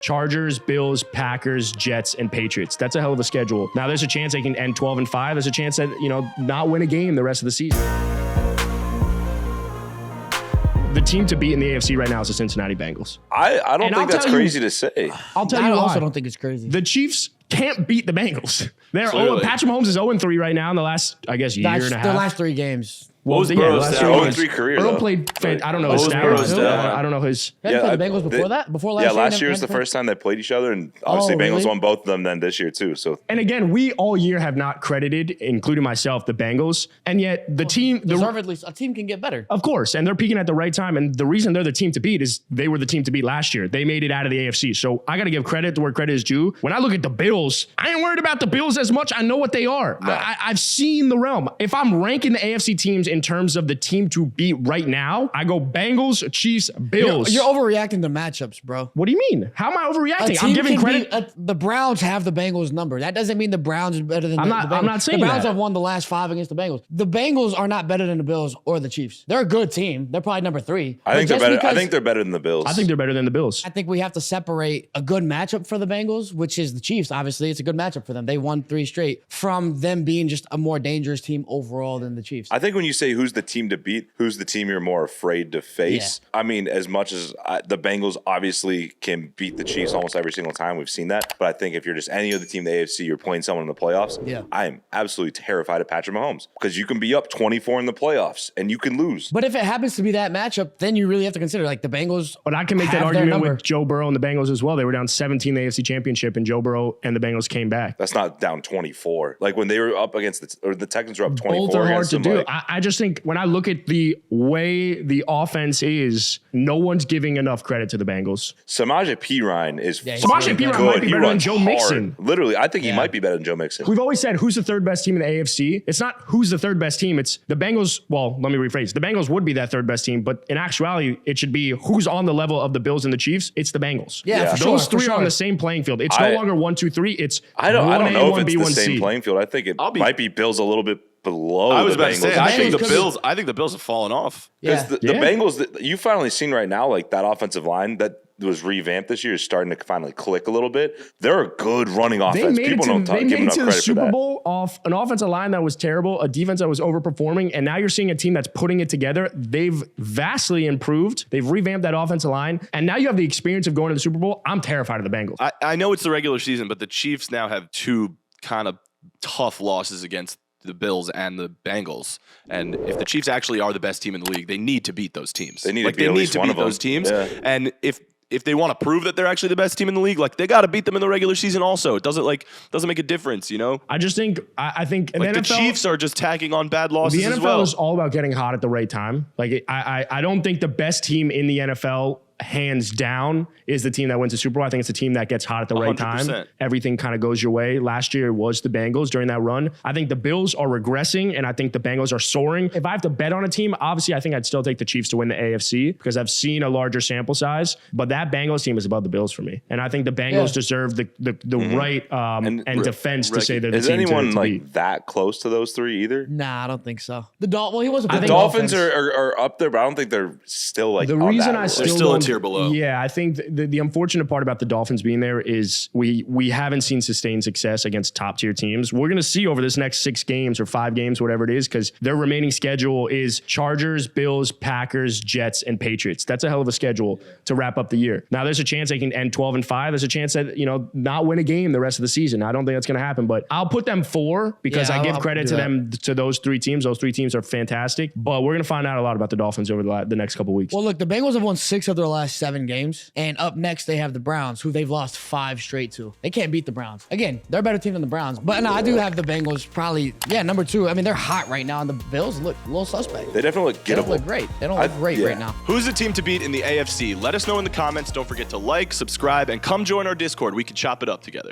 Chargers, Bills, Packers, Jets, and Patriots. That's a hell of a schedule. Now, there's a chance they can end 12-5. There's a chance that, not win a game the rest of the season. The team to beat in the AFC right now is the Cincinnati Bengals. I don't think that's crazy to say. I'll tell you I why. also don't think it's crazy. The Chiefs can't beat the Bengals. Patrick Mahomes is 0-3 right now in the last, year and a half. The last 3 games. What was Burrow's 0-3 career? Burrow played. I don't know his stats. I don't know his. They played the Bengals before that. Before last year. Yeah, last year was the first time they played each other, and obviously Bengals won both of them. Then this year too. So. And again, we all year have not credited, including myself, the Bengals, and yet the team deservedly, a team can get better. Of course, and they're peaking at the right time. And the reason they're the team to beat is they were the team to beat last year. They made it out of the AFC. So I got to give credit to where credit is due. When I look at the Bills, I ain't worried about the Bills as much. I know what they are. No. I've seen the realm. If I'm ranking the AFC teams in terms of the team to beat right now, I go Bengals, Chiefs, Bills. You're overreacting to matchups, bro. What do you mean? How am I overreacting? I'm giving credit. The Browns have the Bengals number. That doesn't mean the Browns are better than the Bengals. I'm not saying the Browns that. have won the last 5 against the Bengals. The Bengals are not better than the Bills or the Chiefs. They're a good team. They're probably number 3. I think they're better. I think they're better than the Bills. I think they're better than the Bills. I think we have to separate a good matchup for the Bengals, which is the Chiefs. Obviously, it's a good matchup for them. They won 3 straight, from them being just a more dangerous team overall than the Chiefs. I think when you say who's the team to beat, who's the team you're more afraid to face. Yeah. I mean, as much as the Bengals obviously can beat the Chiefs almost every single time, we've seen that. But I think if you're just any other team in the AFC, you're playing someone in the playoffs. Yeah. I am absolutely terrified of Patrick Mahomes because you can be up 24 in the playoffs and you can lose. But if it happens to be that matchup, then you really have to consider the Bengals. But I can make that argument with Joe Burrow and the Bengals as well. They were down 17 in the AFC Championship, and Joe Burrow and the Bengals came back. That's not down 24. Like when they were up against the Texans were up 24. Both are hard to do. I just think when I look at the way the offense is, no one's giving enough credit to the Bengals. Samaje Perine is Samaje Perine might be better than Joe Mixon. Literally, I think he might be better than Joe Mixon. We've always said who's the third best team in the AFC. It's not who's the third best team. It's the Bengals. Well, let me rephrase. The Bengals would be that third best team, but in actuality, it should be who's on the level of the Bills and the Chiefs. It's the Bengals. Yeah. Those three are on the same playing field. It's no longer 1, 2, 3. It's I don't know if it's the 1B, same 1C. playing field. I think it might be Bills a little bit below. I was about Bengals. to say, I think the Bills have fallen off. Because the Bengals, you finally seen right now, like that offensive line that was revamped this year is starting to finally click a little bit. They're a good running offense. People don't give enough credit for that. They made it to the Super Bowl off an offensive line that was terrible, a defense that was overperforming, and now you're seeing a team that's putting it together. They've vastly improved. They've revamped that offensive line, and now you have the experience of going to the Super Bowl. I'm terrified of the Bengals. I know it's the regular season, but the Chiefs now have 2 kind of tough losses against the Bills and the Bengals. And if the Chiefs actually are the best team in the league, they need to beat those teams. They need to beat those teams. Yeah. And if they want to prove that they're actually the best team in the league, they got to beat them in the regular season also. It doesn't make a difference, I just think I think the NFL, Chiefs are just tacking on bad losses as well. The NFL is all about getting hot at the right time. I don't think the best team in the NFL hands down is the team that wins the Super Bowl. I think it's a team that gets hot at the right 100%. time. Everything kind of goes your way. Last year was the Bengals during that run. I think the Bills are regressing, and I think the Bengals are soaring. If I have to bet on a team, obviously I think I'd still take the Chiefs to win the AFC because I've seen a larger sample size, but that Bengals team is above the Bills for me. And I think the Bengals deserve the right and defense to say they're the team. Is anyone that close to those 3 either? Nah, I don't think so. The Dolphins are up there, but I don't think they're still the reason I they're still a tier below. Yeah, I think the unfortunate part about the Dolphins being there is we haven't seen sustained success against top tier teams. We're going to see over this next 6 games or 5 games, whatever it is, because their remaining schedule is Chargers, Bills, Packers, Jets, and Patriots. That's a hell of a schedule to wrap up the year. Now, there's a chance they can end 12-5. There's a chance that not win a game the rest of the season. I don't think that's going to happen, but I'll put them 4 because I give credit to them, to those 3 teams. Those 3 teams are fantastic, but we're going to find out a lot about the Dolphins over the next couple weeks. Well, look, the Bengals have won 6 of their last 7 games, and up next they have the Browns, who they've lost 5 straight to. They can't beat the Browns. Again, they're a better team than the Browns, but no, I do have the Bengals probably, number 2. I mean, they're hot right now, and the Bills look a little suspect. They definitely look gettable. They don't look great. They don't look great right now. Who's the team to beat in the AFC? Let us know in the comments. Don't forget to like, subscribe, and come join our Discord. We can chop it up together.